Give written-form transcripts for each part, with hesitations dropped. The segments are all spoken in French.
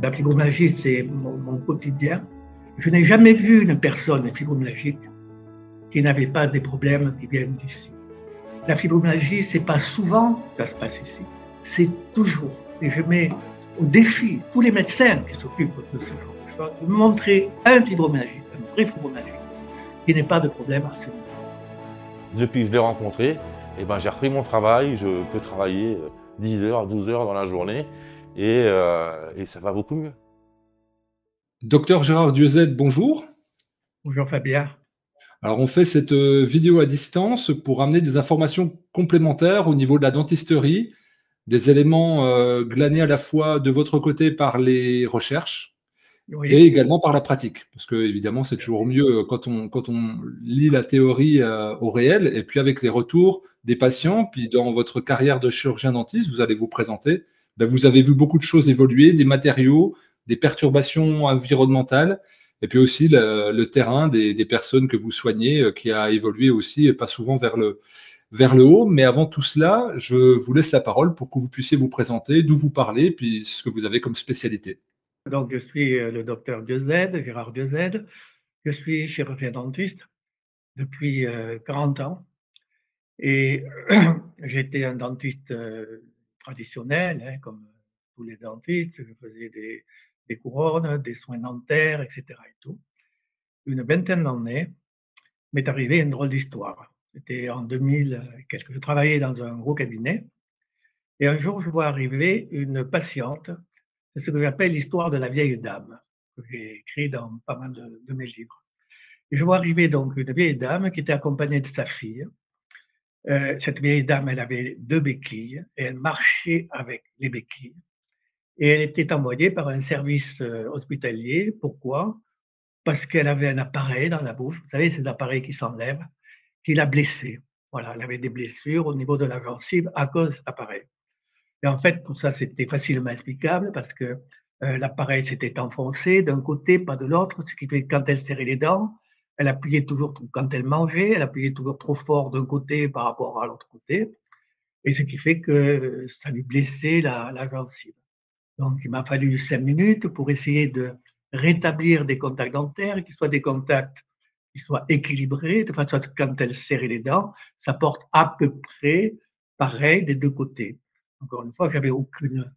La fibromyalgie, c'est mon quotidien. Je n'ai jamais vu une personne fibromyalgique qui n'avait pas des problèmes qui viennent d'ici. La fibromyalgie, c'est pas souvent que ça se passe ici, c'est toujours. Et je mets au défi tous les médecins qui s'occupent de ce genre de choses de me montrer un fibromyalgique, un vrai fibromyalgique, qui n'ait pas de problème à ce niveau. Depuis que je l'ai rencontré, j'ai repris mon travail, je peux travailler 10 heures, 12 heures dans la journée et ça va beaucoup mieux. Docteur Gérard Dieuzel, bonjour. Bonjour Fabien. Alors on fait cette vidéo à distance pour amener des informations complémentaires au niveau de la dentisterie, des éléments glanés à la fois de votre côté par les recherches et également par la pratique. Parce que évidemment c'est toujours mieux quand on lit la théorie au réel, et puis avec les retours des patients, puis dans votre carrière de chirurgien dentiste, vous allez vous présenter, vous avez vu beaucoup de choses évoluer, des matériaux, des perturbations environnementales, et puis aussi le terrain des personnes que vous soignez qui a évolué aussi, pas souvent vers le haut. Mais avant tout cela, je vous laisse la parole pour que vous puissiez vous présenter, d'où vous parlez, puis ce que vous avez comme spécialité. Donc, je suis le docteur Dieuzel, Gérard Dieuzel. Je suis chirurgien dentiste depuis 40 ans. Et j'étais un dentiste traditionnel, hein, comme tous les dentistes. Je faisais des couronnes, des soins dentaires, etc. Et tout. Une vingtaine d'années, m'est arrivé une drôle d'histoire. C'était en 2000 quelque. Je travaillais dans un gros cabinet. Et un jour, je vois arriver une patiente. C'est ce que j'appelle l'histoire de la vieille dame, que j'ai écrit dans pas mal de mes livres. Et je vois arriver donc une vieille dame qui était accompagnée de sa fille. Cette vieille dame, elle avait 2 béquilles et elle marchait avec les béquilles. Et elle était envoyée par un service hospitalier. Pourquoi? Parce qu'elle avait un appareil dans la bouche, vous savez, ces appareils qui s'enlèvent, qui l'a blessée. Voilà, elle avait des blessures au niveau de la gencive à cause de cet appareil. Et en fait, tout ça, c'était facilement explicable parce que l'appareil s'était enfoncé d'un côté, pas de l'autre, ce qui fait que quand elle serrait les dents, elle appuyait toujours, quand elle mangeait, elle appuyait toujours trop fort d'un côté par rapport à l'autre côté, et ce qui fait que ça lui blessait la gencive. Donc, il m'a fallu 5 minutes pour essayer de rétablir des contacts dentaires, qui soient des contacts qui soient équilibrés, de façon à ce que quand elle serrait les dents, ça porte à peu près pareil des 2 côtés. Encore une fois, je n'avais aucune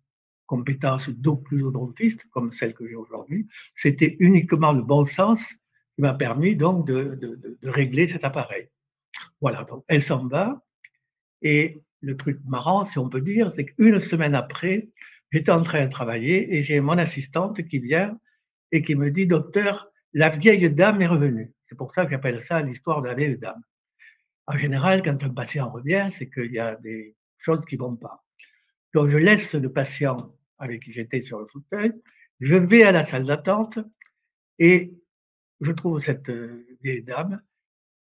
compétence d'occlusodontiste comme celle que j'ai aujourd'hui. C'était uniquement le bon sens qui m'a permis donc de régler cet appareil. Voilà, donc elle s'en va. Et le truc marrant, si on peut dire, c'est qu'une semaine après, j'étais en train de travailler et j'ai mon assistante qui vient et qui me dit: docteur, la vieille dame est revenue. C'est pour ça que j'appelle ça l'histoire de la vieille dame. En général, quand un patient revient, c'est qu'il y a des choses qui ne vont pas. Donc, je laisse le patient avec qui j'étais sur le fauteuil, je vais à la salle d'attente et je trouve cette vieille dame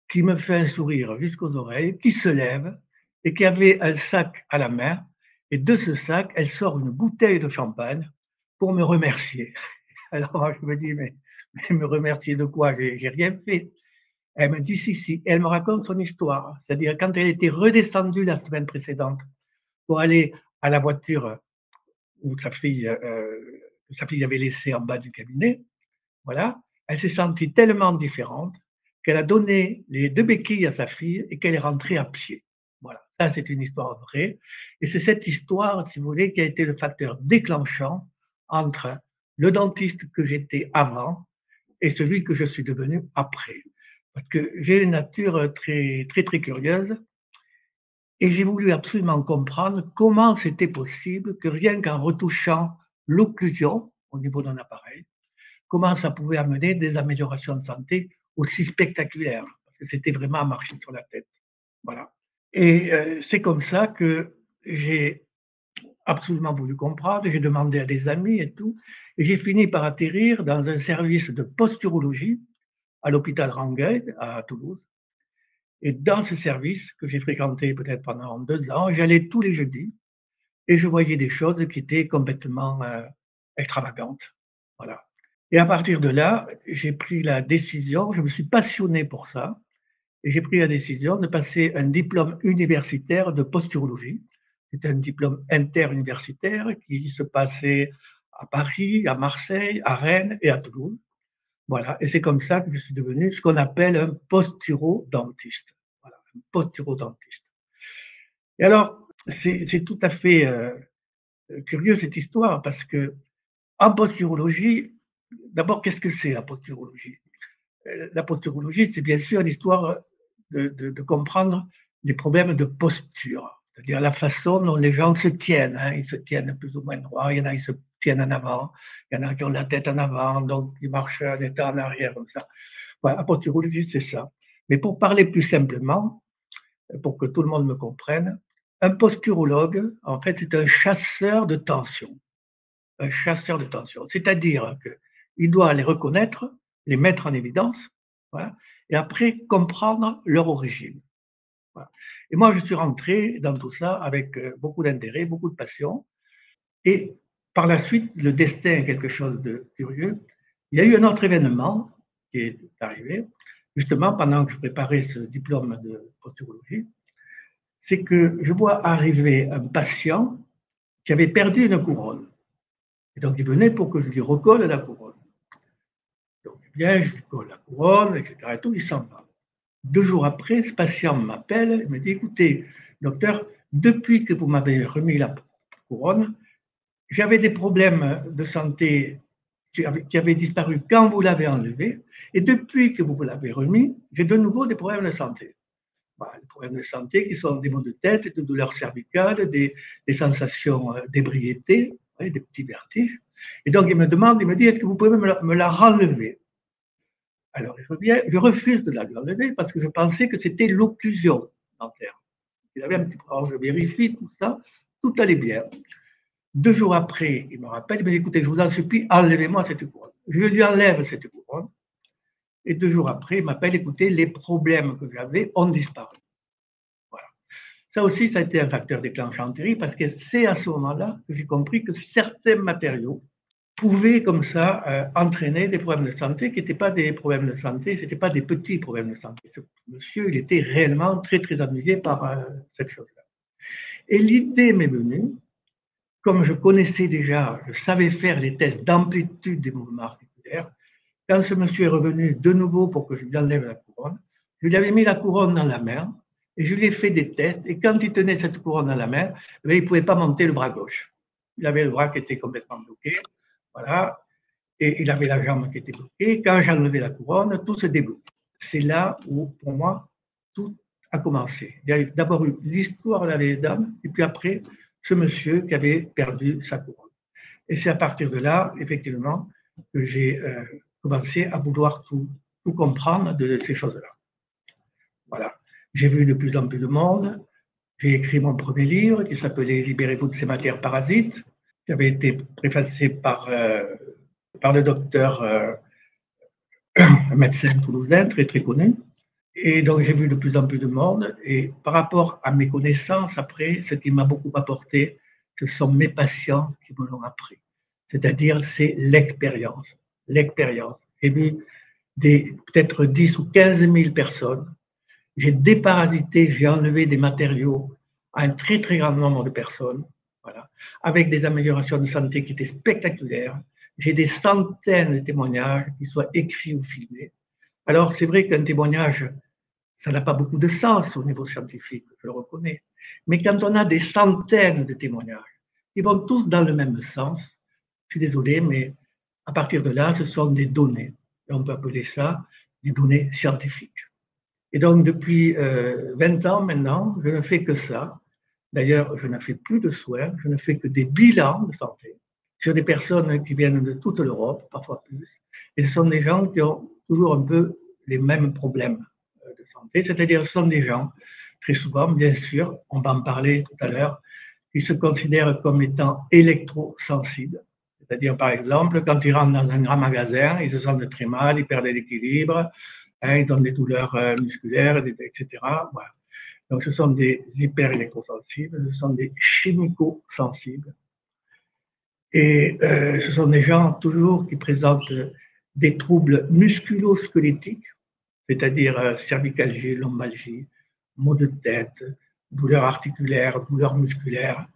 qui me fait un sourire jusqu'aux oreilles, qui se lève et qui avait un sac à la main. Et de ce sac, elle sort une bouteille de champagne pour me remercier. Alors, je me dis, mais me remercier de quoi? J'ai rien fait. Elle me dit, si, si. Elle me raconte son histoire. C'est-à-dire, quand elle était redescendue la semaine précédente pour aller à la voiture où sa fille avait laissé en bas du cabinet, voilà, elle s'est sentie tellement différente qu'elle a donné les 2 béquilles à sa fille et qu'elle est rentrée à pied. Voilà, ça c'est une histoire vraie. Et c'est cette histoire, si vous voulez, qui a été le facteur déclenchant entre le dentiste que j'étais avant et celui que je suis devenu après. Parce que j'ai une nature très, très, très curieuse et j'ai voulu absolument comprendre comment c'était possible que rien qu'en retouchant l'occlusion au niveau d'un appareil, comment ça pouvait amener des améliorations de santé aussi spectaculaires, parce que c'était vraiment à marcher sur la tête. Voilà. Et c'est comme ça que j'ai absolument voulu comprendre, j'ai demandé à des amis et tout, et j'ai fini par atterrir dans un service de posturologie à l'hôpital Rangueil à Toulouse. Et dans ce service que j'ai fréquenté peut-être pendant 2 ans, j'allais tous les jeudis et je voyais des choses qui étaient complètement extravagantes. Voilà. Et à partir de là, j'ai pris la décision, je me suis passionné pour ça, et j'ai pris la décision de passer un diplôme universitaire de posturologie. C'est un diplôme interuniversitaire qui se passait à Paris, à Marseille, à Rennes et à Toulouse. Voilà, et c'est comme ça que je suis devenu ce qu'on appelle un posturo-dentiste. Voilà, un posturo-dentiste. Et alors, c'est tout à fait curieux cette histoire parce que en posturologie, d'abord, qu'est-ce que c'est la posturologie? La posturologie, c'est bien sûr l'histoire de comprendre les problèmes de posture, c'est-à-dire la façon dont les gens se tiennent. Hein. Ils se tiennent plus ou moins droit, il y en a qui se tiennent en avant, il y en a qui ont la tête en avant, donc ils marchent en état en arrière comme ça. Voilà, la posturologie, c'est ça. Mais pour parler plus simplement, pour que tout le monde me comprenne, un posturologue, en fait, c'est un chasseur de tension. Un chasseur de tension. C'est-à-dire qu'il doit les reconnaître, les mettre en évidence, voilà, et après comprendre leur origine. Voilà. Et moi, je suis rentré dans tout ça avec beaucoup d'intérêt, beaucoup de passion. Et par la suite, le destin est quelque chose de curieux. Il y a eu un autre événement qui est arrivé, justement pendant que je préparais ce diplôme de posturologie, c'est que je vois arriver un patient qui avait perdu une couronne. Et donc, il venait pour que je lui recolle la couronne. Donc, eh bien, je lui colle la couronne, etc. Et tout, il s'en va. 2 jours après, ce patient m'appelle et me dit, écoutez, docteur, depuis que vous m'avez remis la couronne, j'avais des problèmes de santé qui avaient disparu quand vous l'avez enlevé, et depuis que vous l'avez remis, j'ai de nouveau des problèmes de santé. Voilà, des problèmes de santé qui sont des maux de tête, des douleurs cervicales, des sensations d'ébriété, des petits vertiges. Et donc, il me demande, il me dit, est-ce que vous pouvez me la renlever? Alors, je refuse de la enlever parce que je pensais que c'était l'occlusion dentaire. Il avait un petit problème, je vérifie tout ça, tout allait bien. 2 jours après, il me rappelle, il me dit, écoutez, je vous en supplie, enlevez-moi cette couronne. Je lui enlève cette couronne. Et 2 jours après, il m'appelle, écoutez, les problèmes que j'avais ont disparu. Voilà. Ça aussi, ça a été un facteur déclenchant terrible parce que c'est à ce moment-là que j'ai compris que certains matériaux pouvaient comme ça entraîner des problèmes de santé qui n'étaient pas des problèmes de santé, ce n'étaient pas des petits problèmes de santé. Ce monsieur, il était réellement très, très amusé par cette chose-là. Et l'idée m'est venue, comme je connaissais déjà, je savais faire les tests d'amplitude des mouvements articulaires, quand ce monsieur est revenu de nouveau pour que je lui enlève la couronne, je lui avais mis la couronne dans la main et je lui ai fait des tests. Et quand il tenait cette couronne dans la main, il ne pouvait pas monter le bras gauche. Il avait le bras qui était complètement bloqué. Voilà. Et il avait la jambe qui était bloquée. Quand j'ai enlevé la couronne, tout se débloque. C'est là où, pour moi, tout a commencé. Il y a d'abord eu l'histoire de la vieille dame, et puis après, ce monsieur qui avait perdu sa couronne. Et c'est à partir de là, effectivement, que j'ai commencé à vouloir tout comprendre de ces choses-là. Voilà. J'ai vu de plus en plus de monde. J'ai écrit mon premier livre qui s'appelait Libérez-vous de ces matières parasites, qui avait été préfacé par le docteur, un médecin toulousain très très connu. Et donc j'ai vu de plus en plus de monde. Et par rapport à mes connaissances, après, ce qui m'a beaucoup apporté, ce sont mes patients qui me l'ont appris. C'est-à-dire, c'est l'expérience. L'expérience. J'ai vu peut-être 10 ou 15 000 personnes. J'ai déparasité, j'ai enlevé des matériaux à un très très grand nombre de personnes, voilà, avec des améliorations de santé qui étaient spectaculaires. J'ai des centaines de témoignages, qu'ils soient écrits ou filmés. Alors, c'est vrai qu'un témoignage, ça n'a pas beaucoup de sens au niveau scientifique, je le reconnais. Mais quand on a des centaines de témoignages, ils vont tous dans le même sens, je suis désolé, mais à partir de là, ce sont des données. Et on peut appeler ça des données scientifiques. Et donc, depuis 20 ans maintenant, je ne fais que ça. D'ailleurs, je ne fais plus de soins, je ne fais que des bilans de santé sur des personnes qui viennent de toute l'Europe, parfois plus. Et ce sont des gens qui ont toujours un peu les mêmes problèmes de santé, c'est-à-dire ce sont des gens, très souvent, bien sûr, on va en parler tout à l'heure, qui se considèrent comme étant électrosensibles. C'est-à-dire, par exemple, quand ils rentrent dans un grand magasin, ils se sentent très mal, ils perdent l'équilibre, ils ont des douleurs musculaires, etc. Voilà. Donc, ce sont des hyper-électrosensibles, ce sont des chimico-sensibles. Et ce sont des gens toujours qui présentent des troubles musculo-squelettiques, c'est-à-dire cervicalgie, lombalgie, maux de tête, douleurs articulaires, douleurs musculaires.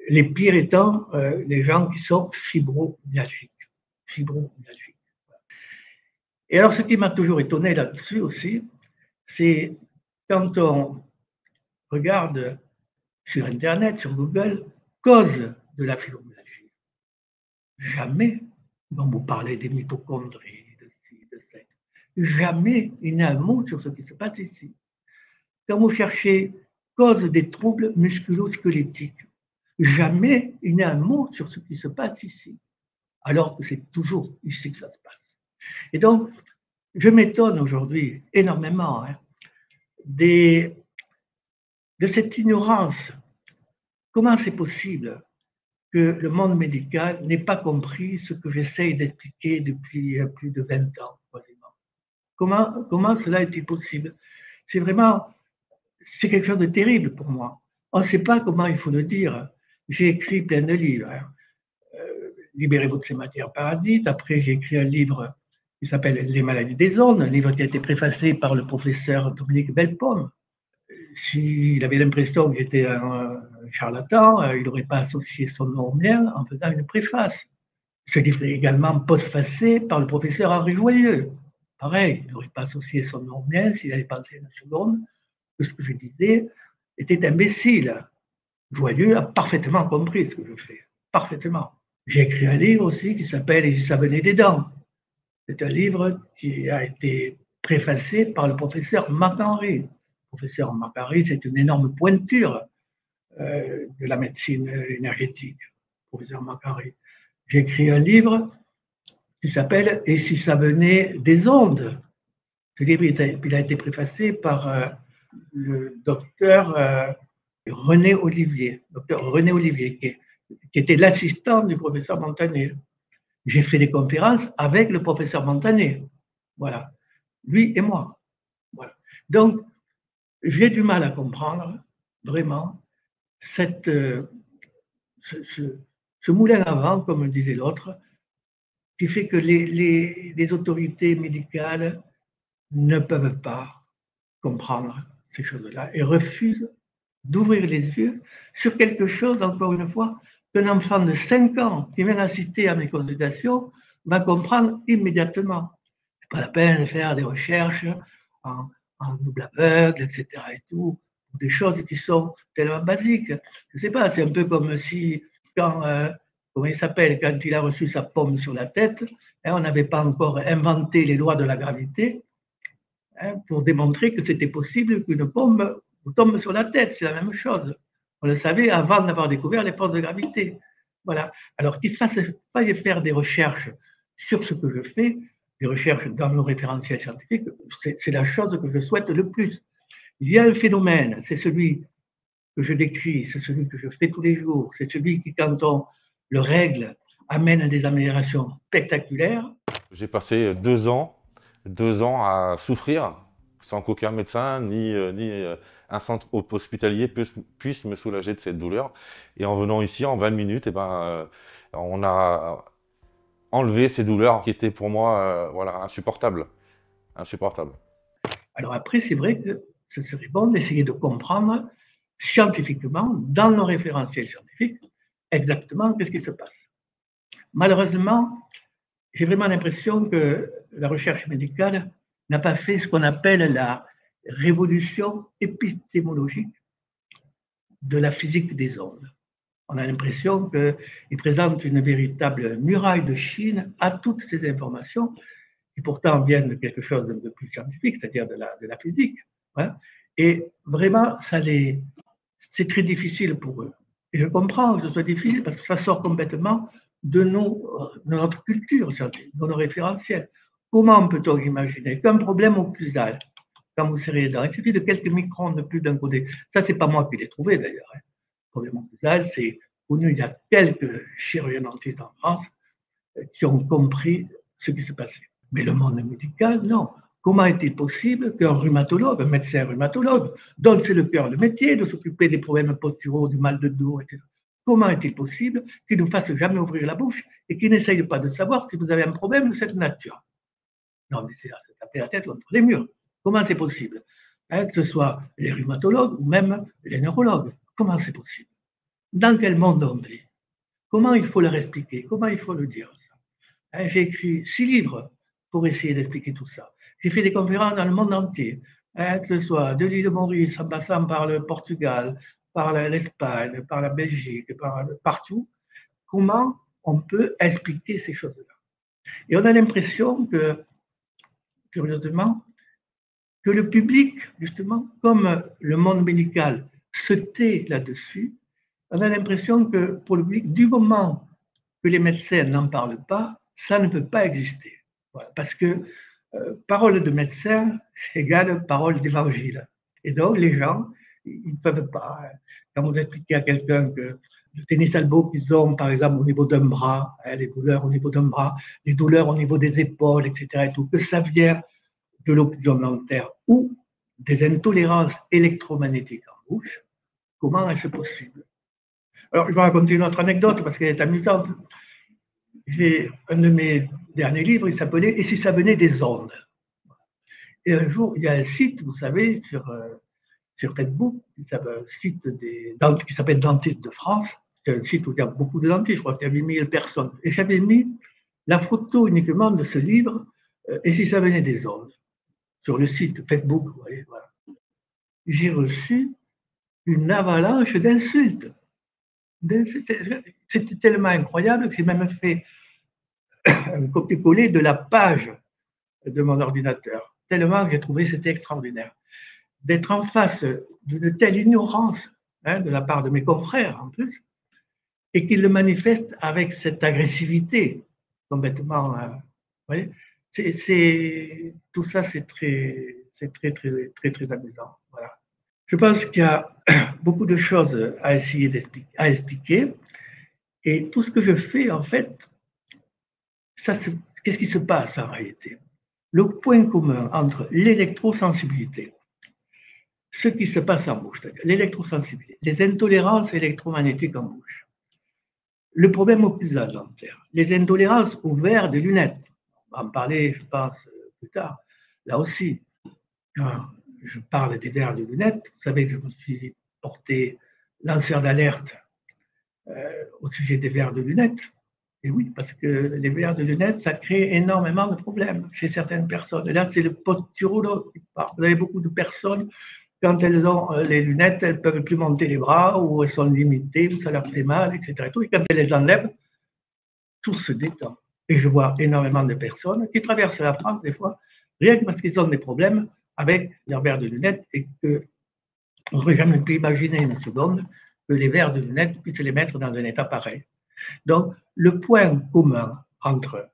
Les pires étant les gens qui sont fibromyalgiques. Fibromyalgiques. Et alors, ce qui m'a toujours étonné là-dessus aussi, c'est quand on regarde sur Internet, sur Google, cause de la fibromyalgie. Jamais ils vont vous parler des mitochondries, de ci, de ça. Jamais il n'y a un mot sur ce qui se passe ici. Quand vous cherchez cause des troubles musculo-squelettiques, jamais il n'y a un mot sur ce qui se passe ici, alors que c'est toujours ici que ça se passe. Et donc, je m'étonne aujourd'hui énormément de cette ignorance. Comment c'est possible que le monde médical n'ait pas compris ce que j'essaye d'expliquer depuis plus de 20 ans, quasiment? Comment cela est-il possible? C'est vraiment, c'est quelque chose de terrible pour moi. On ne sait pas comment il faut le dire. J'ai écrit plein de livres. Libérez-vous de ces matières parasites. Après, j'ai écrit un livre qui s'appelle Les maladies des ondes, un livre qui a été préfacé par le professeur Dominique Bellepomme. S'il avait l'impression que j'étais un charlatan, il n'aurait pas associé son nom au mien en faisant une préface. Ce livre est également postfacé par le professeur Henri Joyeux. Pareil, il n'aurait pas associé son nom au mien s'il avait pensé une seconde que ce que je disais était imbécile. Joyeux a parfaitement compris ce que je fais, parfaitement. J'ai écrit un livre aussi qui s'appelle « Et si ça venait des dents ». C'est un livre qui a été préfacé par le professeur Marc-Henri. Le professeur Marc-Henri, c'est une énorme pointure de la médecine énergétique, professeur Marc-Henri. J'ai écrit un livre qui s'appelle « Et si ça venait des ondes ». Ce livre il a été préfacé par le docteur René Olivier, qui était l'assistant du professeur Montané. J'ai fait des conférences avec le professeur Montané. Voilà. Lui et moi. Voilà. Donc, j'ai du mal à comprendre, vraiment, ce moulin à vent, comme disait l'autre, qui fait que les autorités médicales ne peuvent pas comprendre ces choses-là et refusent d'ouvrir les yeux sur quelque chose, encore une fois, qu'un enfant de 5 ans qui vient assister à mes consultations va comprendre immédiatement. Ce n'est pas la peine de faire des recherches en double aveugle, etc. et tout, des choses qui sont tellement basiques. Je ne sais pas, c'est un peu comme si, quand, comment il s'appelle, quand il a reçu sa pomme sur la tête, on n'avait pas encore inventé les lois de la gravité pour démontrer que c'était possible qu'une pomme vous tombe sur la tête, c'est la même chose. On le savait avant d'avoir découvert les forces de gravité. Voilà. Alors qu'il faille faire des recherches sur ce que je fais, des recherches dans nos référentiels scientifiques, c'est la chose que je souhaite le plus. Il y a un phénomène, c'est celui que je décris, c'est celui que je fais tous les jours, c'est celui qui, quand on le règle, amène à des améliorations spectaculaires. J'ai passé 2 ans à souffrir sans qu'aucun médecin ni un centre hospitalier puisse me soulager de cette douleur. Et en venant ici, en 20 minutes, on a enlevé ces douleurs qui étaient pour moi voilà, insupportables. Alors après, c'est vrai que ce serait bon d'essayer de comprendre scientifiquement, dans nos référentiels scientifiques, exactement qu'est-ce qui se passe. Malheureusement, j'ai vraiment l'impression que la recherche médicale n'a pas fait ce qu'on appelle la révolution épistémologique de la physique des ondes. On a l'impression qu'il présente une véritable muraille de Chine à toutes ces informations qui pourtant viennent de quelque chose d'un peu plus scientifique, c'est-à-dire de la physique. Hein. Et vraiment, c'est très difficile pour eux. Et je comprends que ce soit difficile parce que ça sort complètement de notre culture scientifique, de nos référentiels. Comment peut-on imaginer qu'un problème occlusal, quand vous serrez les dents, il suffit de quelques microns de plus d'un côté. Ça, c'est pas moi qui l'ai trouvé d'ailleurs. Le problème occlusal, c'est connu, il y a quelques chirurgiens dentistes en France qui ont compris ce qui se passait. Mais le monde médical, non. Comment est-il possible qu'un rhumatologue, un médecin rhumatologue, dont c'est le cœur de métier de s'occuper des problèmes posturaux, du mal de dos, etc., comment est-il possible qu'il ne fasse jamais ouvrir la bouche et qu'il n'essaye pas de savoir si vous avez un problème de cette nature? Non, mais c'est taper la tête contre les murs. Comment c'est possible? Que ce soit les rhumatologues ou même les neurologues. Comment c'est possible? dans quel monde on vit? Comment il faut leur expliquer? Comment il faut le dire? Hein, j'ai écrit 6 livres pour essayer d'expliquer tout ça. J'ai fait des conférences dans le monde entier, hein, que ce soit de l'île de Maurice, en passant par le Portugal, par l'Espagne, par la Belgique, partout. Comment on peut expliquer ces choses-là? Et on a l'impression que, curieusement, que le public, justement, comme le monde médical se tait là-dessus, on a l'impression que pour le public, du moment que les médecins n'en parlent pas, ça ne peut pas exister. Voilà, parce que parole de médecin égale parole d'évangile. Et donc, les gens, ils ne peuvent pas. Quand vous expliquez à quelqu'un que le tennis elbow qu'ils ont, par exemple, au niveau d'un bras, hein, les douleurs au niveau d'un bras, les douleurs au niveau des épaules, etc., et tout, que ça vient de l'occlusion dentaire ou des intolérances électromagnétiques en bouche, comment est-ce possible? Alors, je vais raconter une autre anecdote parce qu'elle est amusante. J'ai un de mes derniers livres, il s'appelait « Et si ça venait des ondes ?» Et un jour, il y a un site, vous savez, sur Facebook, un site qui s'appelle Dentistes de France. C'est un site où il y a beaucoup de dentistes, je crois qu'il y avait 1000 personnes. Et j'avais mis la photo uniquement de ce livre « Et si ça venait des ondes ?» sur le site Facebook. Vous voyez, voilà. J'ai reçu une avalanche d'insultes. C'était tellement incroyable que j'ai même fait un copier-coller de la page de mon ordinateur, tellement que j'ai trouvé que c'était extraordinaire. D'être en face d'une telle ignorance, hein, de la part de mes confrères en plus, et qu'ils le manifestent avec cette agressivité complètement. Vous voyez, tout ça, c'est très amusant. Voilà. Je pense qu'il y a beaucoup de choses à essayer à expliquer, et tout ce que je fais, en fait, qu'est-ce qui se passe en réalité? Le point commun entre l'électrosensibilité, ce qui se passe en bouche, c'est-à-dire l'électrosensibilité, les intolérances électromagnétiques en bouche, le problème occlusal dentaire, les intolérances au verre des lunettes, on va en parler, je pense, plus tard. Là aussi, quand je parle des verres de lunettes, vous savez que je me suis porté lanceur d'alerte au sujet des verres de lunettes. Et oui, parce que les verres de lunettes, ça crée énormément de problèmes chez certaines personnes. Et là, c'est le posturologue qui parle. Vous avez beaucoup de personnes, quand elles ont les lunettes, elles ne peuvent plus monter les bras, ou elles sont limitées, ou ça leur fait mal, etc. Et quand elles les enlèvent, tout se détend. Et je vois énormément de personnes qui traversent la France, des fois, rien que parce qu'ils ont des problèmes avec leurs verres de lunettes et qu'on n'aurait jamais pu imaginer une seconde que les verres de lunettes puissent les mettre dans un état pareil. Donc, le point commun entre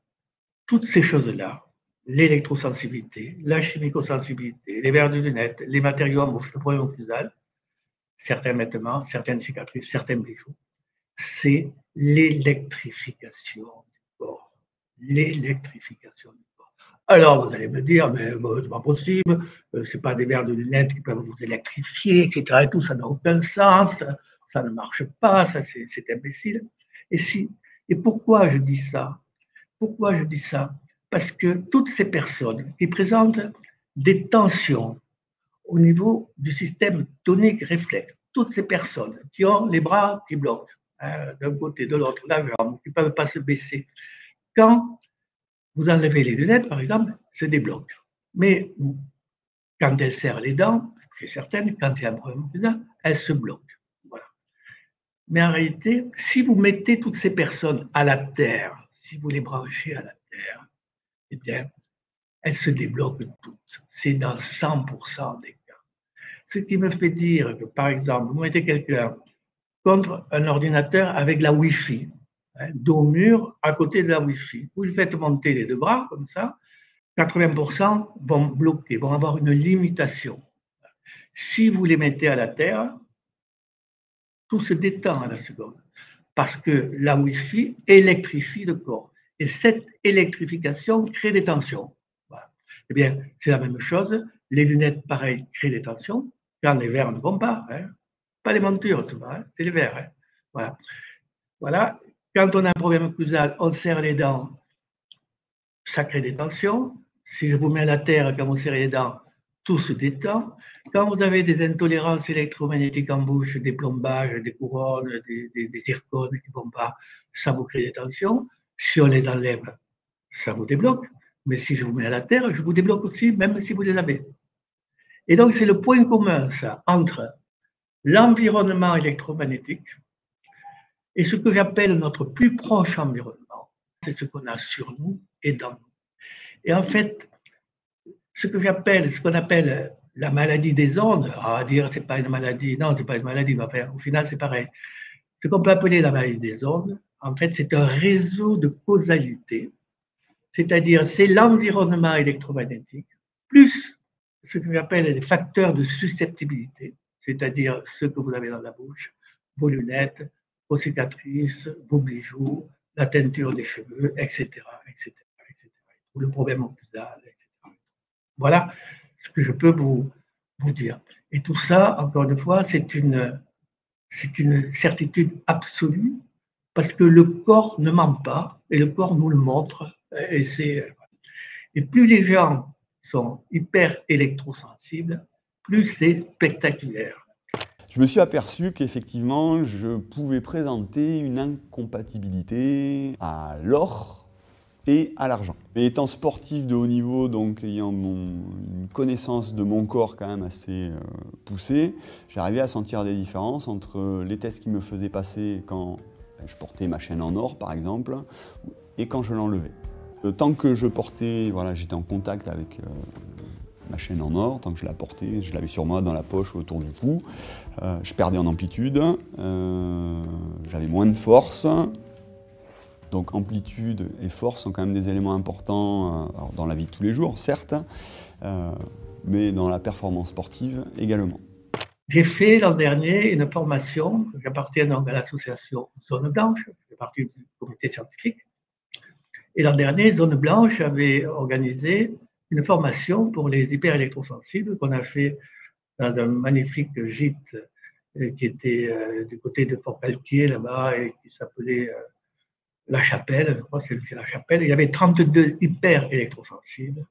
toutes ces choses-là, l'électrosensibilité, la chimicosensibilité, les verres de lunettes, les matériaux en bouche, le problème occlusal, certains vêtements, certaines cicatrices, certains bijoux, c'est l'électrification du corps. L'électrification du corps. Alors, vous allez me dire, mais c'est pas possible, c'est pas des verres de lunettes qui peuvent vous électrifier, etc. Et tout, ça n'a aucun sens, ça ne marche pas, ça c'est imbécile. Et pourquoi je dis ça? Pourquoi je dis ça? Parce que toutes ces personnes qui présentent des tensions au niveau du système tonique réflexe, toutes ces personnes qui ont les bras qui bloquent, hein, d'un côté, de l'autre, la jambe, qui ne peuvent pas se baisser, quand vous enlevez les lunettes, par exemple, se débloquent. Mais quand elles serrent les dents, c'est certain, quand il y a un problème là, elles se bloquent. Voilà. Mais en réalité, si vous mettez toutes ces personnes à la terre, si vous les branchez à la terre, eh bien, elles se débloquent toutes. C'est dans 100% des cas. Ce qui me fait dire que, par exemple, vous mettez quelqu'un contre un ordinateur avec la Wi-Fi, hein, dos au mur, à côté de la Wi-Fi. Vous le faites monter les deux bras, comme ça, 80% vont bloquer, vont avoir une limitation. Si vous les mettez à la terre, tout se détend à la seconde, parce que la Wi-Fi électrifie le corps. Et cette électrification crée des tensions. Voilà. Eh bien, c'est la même chose. Les lunettes, pareil, créent des tensions quand les verres ne vont pas. Hein. Pas les montures, tout va, hein, c'est les verres. Hein. Voilà. Voilà. Quand on a un problème occlusal, on serre les dents, ça crée des tensions. Si je vous mets à la terre quand vous serrez les dents, tout se détend. Quand vous avez des intolérances électromagnétiques en bouche, des plombages, des couronnes, des zircones qui ne vont pas, ça vous crée des tensions. Si on les enlève, ça vous débloque. Mais si je vous mets à la terre, je vous débloque aussi, même si vous les avez. Et donc, c'est le point commun, ça, entre l'environnement électromagnétique et ce que j'appelle notre plus proche environnement. C'est ce qu'on a sur nous et dans nous. Et en fait, ce qu'on appelle la maladie des ondes, on va dire c'est pas une maladie, non, c'est pas une maladie, mais au final c'est pareil. Ce qu'on peut appeler la maladie des ondes, en fait, c'est un réseau de causalité, c'est-à-dire c'est l'environnement électromagnétique, plus ce que j'appelle les facteurs de susceptibilité, c'est-à-dire ceux que vous avez dans la bouche, vos lunettes, vos cicatrices, vos bijoux, la teinture des cheveux, etc., etc., etc., ou le problème occlusal, etc. Voilà ce que je peux vous dire. Et tout ça, encore une fois, c'est une certitude absolue parce que le corps ne ment pas et le corps nous le montre. Et plus les gens sont hyper électrosensibles, plus c'est spectaculaire. Je me suis aperçu qu'effectivement, je pouvais présenter une incompatibilité à l'or et à l'argent. Mais étant sportif de haut niveau, donc ayant une connaissance de mon corps quand même assez poussée, j'arrivais à sentir des différences entre les tests qui me faisaient passer quand je portais ma chaîne en or, par exemple, et quand je l'enlevais. Tant que je portais, voilà, j'étais en contact avec ma chaîne en or, tant que je la portais, je l'avais sur moi dans la poche autour du cou, je perdais en amplitude, j'avais moins de force. Donc amplitude et force sont quand même des éléments importants dans la vie de tous les jours, certes, mais dans la performance sportive également. J'ai fait l'an dernier une formation, j'appartiens donc à l'association Zone Blanche, je fais partie du comité scientifique, et l'an dernier, Zone Blanche avait organisé une formation pour les hyperélectrosensibles qu'on a fait dans un magnifique gîte qui était du côté de Port-Calquier là-bas et qui s'appelait La Chapelle, je crois que c'est La Chapelle. Il y avait 32 hyperélectrosensibles.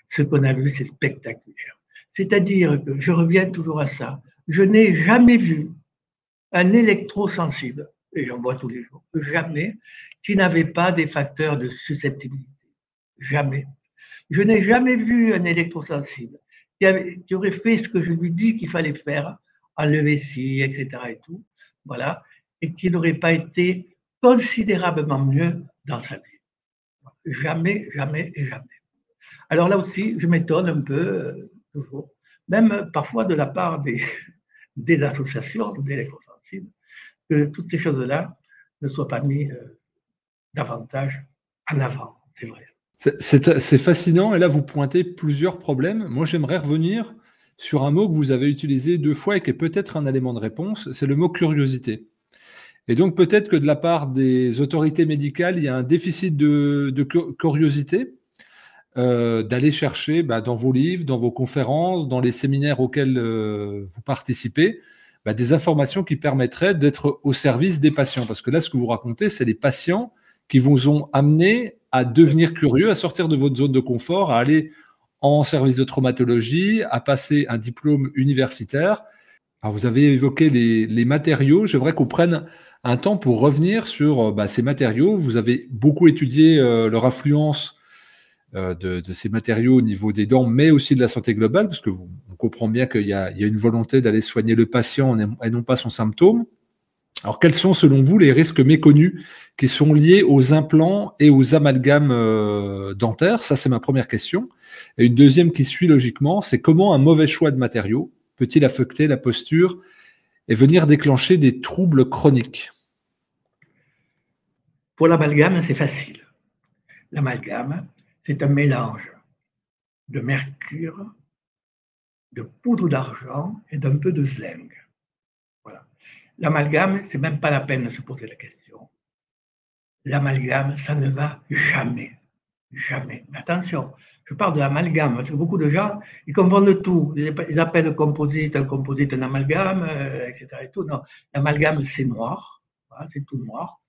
Ce qu'on a vu, c'est spectaculaire. C'est-à-dire que, je reviens toujours à ça, je n'ai jamais vu un électrosensible, et j'en vois tous les jours, jamais, qui n'avait pas des facteurs de susceptibilité. Jamais. Je n'ai jamais vu un électrosensible qui aurait fait ce que je lui dis qu'il fallait faire, enlever ci, etc. et tout, voilà, et qui n'aurait pas été considérablement mieux dans sa vie. Jamais, jamais et jamais. Alors là aussi, je m'étonne un peu, toujours, même parfois de la part des associations d'électrosensibles, que toutes ces choses-là ne soient pas mises davantage en avant, c'est vrai. C'est fascinant, et là vous pointez plusieurs problèmes. Moi j'aimerais revenir sur un mot que vous avez utilisé 2 fois et qui est peut-être un élément de réponse, c'est le mot curiosité. Et donc peut-être que de la part des autorités médicales, il y a un déficit de curiosité, d'aller chercher dans vos livres, dans vos conférences, dans les séminaires auxquels vous participez, des informations qui permettraient d'être au service des patients. Parce que là, ce que vous racontez, c'est les patients qui vous ont amené à devenir curieux, à sortir de votre zone de confort, à aller en service de traumatologie, à passer un diplôme universitaire. Alors, vous avez évoqué les matériaux. J'aimerais qu'on prenne un temps pour revenir sur ces matériaux. Vous avez beaucoup étudié leur influence de ces matériaux au niveau des dents, mais aussi de la santé globale, parce que on comprend bien qu'il y a une volonté d'aller soigner le patient et non pas son symptôme. Alors, quels sont, selon vous, les risques méconnus qui sont liés aux implants et aux amalgames dentaires? Ça, c'est ma première question. Et une deuxième qui suit logiquement, c'est comment un mauvais choix de matériaux peut-il affecter la posture et venir déclencher des troubles chroniques? Pour l'amalgame, c'est facile. L'amalgame, c'est un mélange de mercure, de poudre d'argent et d'un peu de zinc. Voilà. L'amalgame, c'est même pas la peine de se poser la question. L'amalgame, ça ne va jamais. Jamais. Mais attention, je parle de l'amalgame, parce que beaucoup de gens, ils confondent tout. Ils appellent un composite un amalgame, etc. Et tout. Non, l'amalgame, c'est noir. Voilà, c'est tout noir.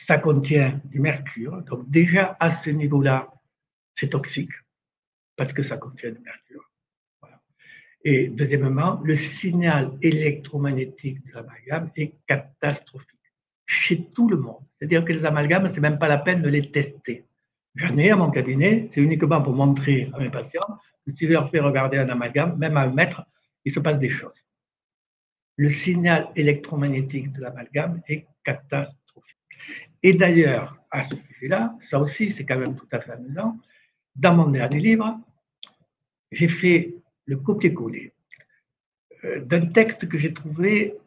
Ça contient du mercure. Donc déjà, à ce niveau-là, c'est toxique, parce que ça contient du mercure. Voilà. Et deuxièmement, le signal électromagnétique de l'amalgame est catastrophique chez tout le monde. C'est-à-dire que les amalgames, ce n'est même pas la peine de les tester. J'en ai à mon cabinet, c'est uniquement pour montrer à mes patients que si je leur fais regarder un amalgame, même à 1 mètre, il se passe des choses. Le signal électromagnétique de l'amalgame est catastrophique. Et d'ailleurs, à ce sujet-là, ça aussi c'est quand même tout à fait amusant, dans mon dernier livre, j'ai fait le copier-coller d'un texte que j'ai trouvé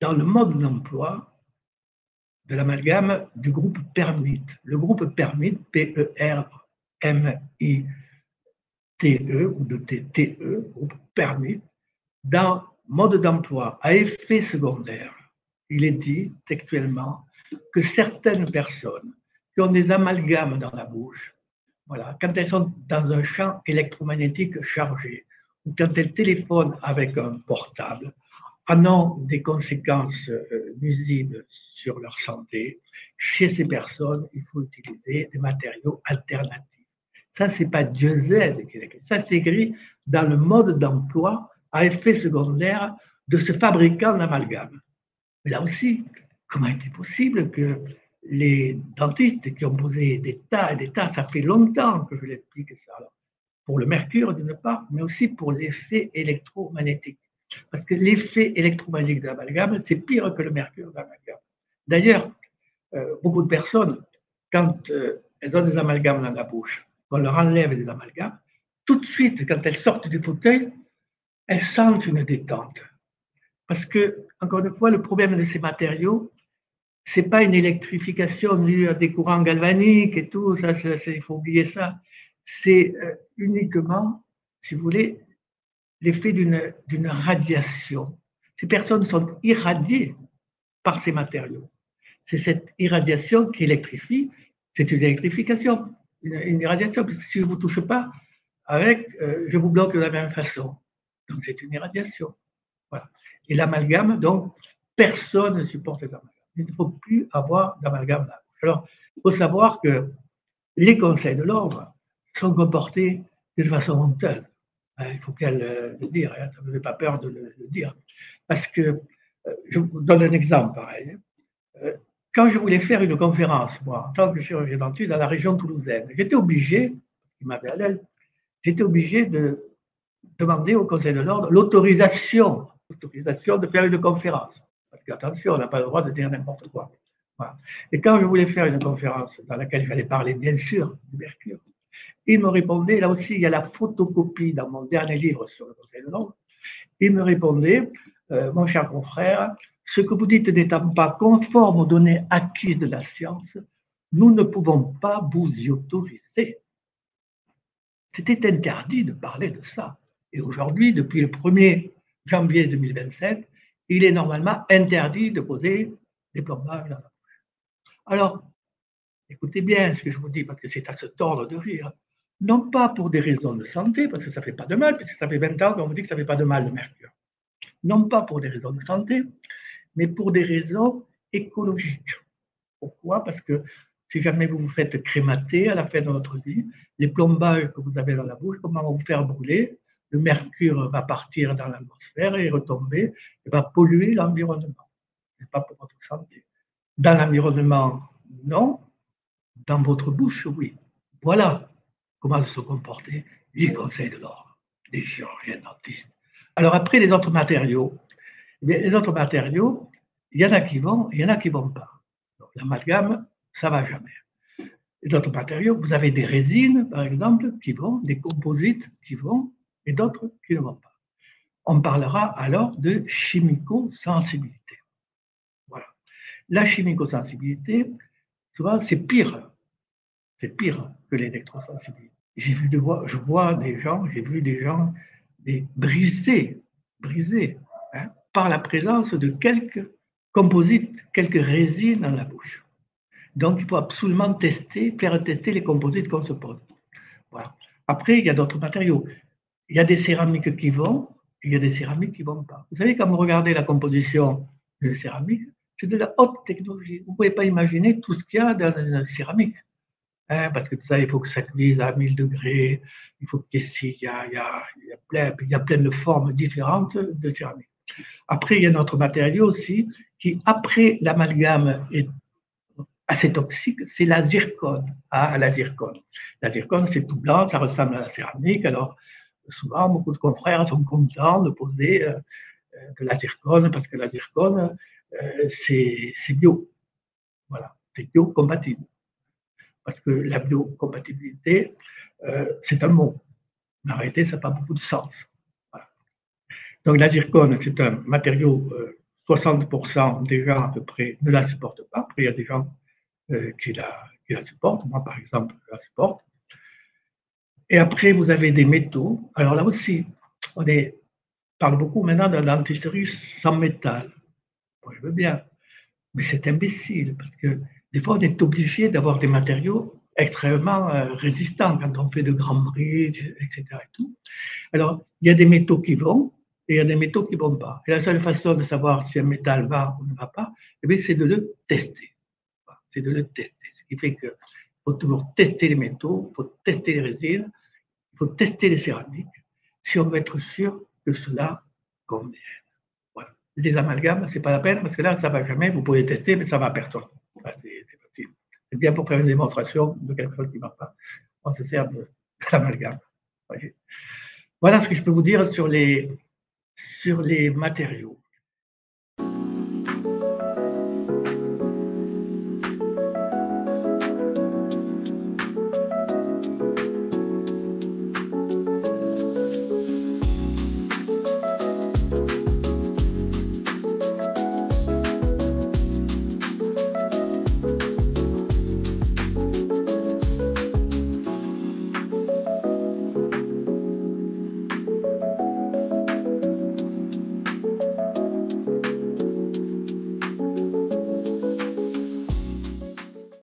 dans le mode d'emploi de l'amalgame du groupe Permit. Le groupe Permit, P-E-R-M-I-T-E, ou de TE, groupe Permit, dans mode d'emploi à effet secondaire, il est dit textuellement que certaines personnes qui ont des amalgames dans la bouche, voilà, quand elles sont dans un champ électromagnétique chargé, ou quand elles téléphonent avec un portable, en ont des conséquences nuisibles sur leur santé. Chez ces personnes, il faut utiliser des matériaux alternatifs. Ça, ce n'est pas Dieu Z qui l'écrit. Ça, c'est écrit dans le mode d'emploi à effet secondaire de ce fabricant d'amalgame. Mais là aussi, comment est-il possible que les dentistes qui ont posé des tas et des tas, ça fait longtemps que je l'explique ça, alors, pour le mercure d'une part, mais aussi pour l'effet électromagnétique. Parce que l'effet électromagnétique de l'amalgame, c'est pire que le mercure de l'amalgame. D'ailleurs, beaucoup de personnes, quand elles ont des amalgames dans la bouche, on leur enlève les amalgames, tout de suite, quand elles sortent du fauteuil, elles sentent une détente. Parce que, encore une fois, le problème de ces matériaux, ce n'est pas une électrification due à des courants galvaniques et tout, ça, il faut oublier ça. C'est uniquement, si vous voulez, l'effet d'une radiation. Ces personnes sont irradiées par ces matériaux. C'est cette irradiation qui électrifie, c'est une électrification, une irradiation, parce que si je ne vous touche pas, avec, je vous bloque de la même façon. Donc c'est une irradiation. Voilà. Et l'amalgame, donc, personne ne supporte les amalgames. Il ne faut plus avoir d'amalgame là. Alors, il faut savoir que les conseils de l'ordre sont comportés d'une façon honteuse. Il faut qu'elle le dise, ça ne me fait pas peur de le dire. Parce que, je vous donne un exemple pareil. Quand je voulais faire une conférence, moi, en tant que chirurgien dentiste, dans la région toulousaine, j'étais obligé, il m'avait à l'aile, j'étais obligé de demander au Conseil de l'ordre l'autorisation de faire une conférence. Parce qu'attention, on n'a pas le droit de dire n'importe quoi. Voilà. Et quand je voulais faire une conférence dans laquelle il fallait parler, bien sûr, du mercure, il me répondait, là aussi, il y a la photocopie dans mon dernier livre sur le Conseil de l'ordre, il me répondait, mon cher confrère, ce que vous dites n'étant pas conforme aux données acquises de la science, nous ne pouvons pas vous y autoriser. C'était interdit de parler de ça. Et aujourd'hui, depuis le 1er janvier 2027, il est normalement interdit de poser des plombages dans la bouche. Alors, écoutez bien ce que je vous dis, parce que c'est à se tordre de rire. Non pas pour des raisons de santé, parce que ça ne fait pas de mal, puisque ça fait 20 ans qu'on vous dit que ça ne fait pas de mal le mercure. Non pas pour des raisons de santé, mais pour des raisons écologiques. Pourquoi? Parce que si jamais vous vous faites crémater à la fin de votre vie, les plombages que vous avez dans la bouche, comment vont vous faire brûler? Le mercure va partir dans l'atmosphère et retomber, et va polluer l'environnement. Ce n'est pas pour votre santé. Dans l'environnement, non. Dans votre bouche, oui. Voilà comment se comporter les conseils de l'ordre, des chirurgiens dentistes. Alors après, les autres matériaux, les autres matériaux, il y en a qui vont, il y en a qui ne vont pas. L'amalgame, ça ne va jamais. Les autres matériaux, vous avez des résines, par exemple, qui vont, des composites qui vont, et d'autres qui ne vont pas. On parlera alors de chimicosensibilité. Voilà. La chimicosensibilité, souvent, c'est pire. C'est pire que l'électrosensibilité. Je vois des gens, j'ai vu des gens brisés hein, par la présence de quelques composites, quelques résines dans la bouche. Donc, il faut absolument faire tester les composites qu'on se pose. Voilà. Après, il y a d'autres matériaux. Il y a des céramiques qui vont, et il y a des céramiques qui ne vont pas. Vous savez, quand vous regardez la composition d'une céramique, c'est de la haute technologie. Vous ne pouvez pas imaginer tout ce qu'il y a dans une céramique. hein, parce que tout ça, il faut que ça cuise à 1000 degrés, il faut qu'il y a plein de formes différentes de céramique. Après, il y a notre matériau aussi, qui après l'amalgame est assez toxique, c'est la zircone. Ah, la zircone. La zircone, c'est tout blanc, ça ressemble à la céramique. Alors, souvent, beaucoup de confrères sont contents de poser de la zircone parce que la zircone, c'est bio. Voilà, c'est biocompatible. Parce que la biocompatibilité, c'est un mot. Mais en réalité, ça n'a pas beaucoup de sens. Voilà. Donc, la zircone, c'est un matériau, 60% des gens à peu près ne la supportent pas. Après, il y a des gens qui la supportent. Moi, par exemple, je la supporte. Et après, vous avez des métaux. Alors là aussi, on parle beaucoup maintenant de la dentisterie sans métal. Bon, je veux bien, mais c'est imbécile parce que des fois, on est obligé d'avoir des matériaux extrêmement résistants quand on fait de grands bridges, etc. Et tout. Alors, il y a des métaux qui vont et il y a des métaux qui ne vont pas. Et la seule façon de savoir si un métal va ou ne va pas, c'est de le tester. C'est de le tester. Ce qui fait qu'il faut toujours tester les métaux, il faut tester les résines, il faut tester les céramiques, si on veut être sûr que cela convienne. Voilà. Les amalgames, ce n'est pas la peine, parce que là, ça ne va jamais, vous pouvez tester, mais ça ne va à personne. Voilà, c'est facile. C'est bien pour faire une démonstration de quelque chose qui ne va pas. On se sert de l'amalgame. Voilà ce que je peux vous dire sur les matériaux.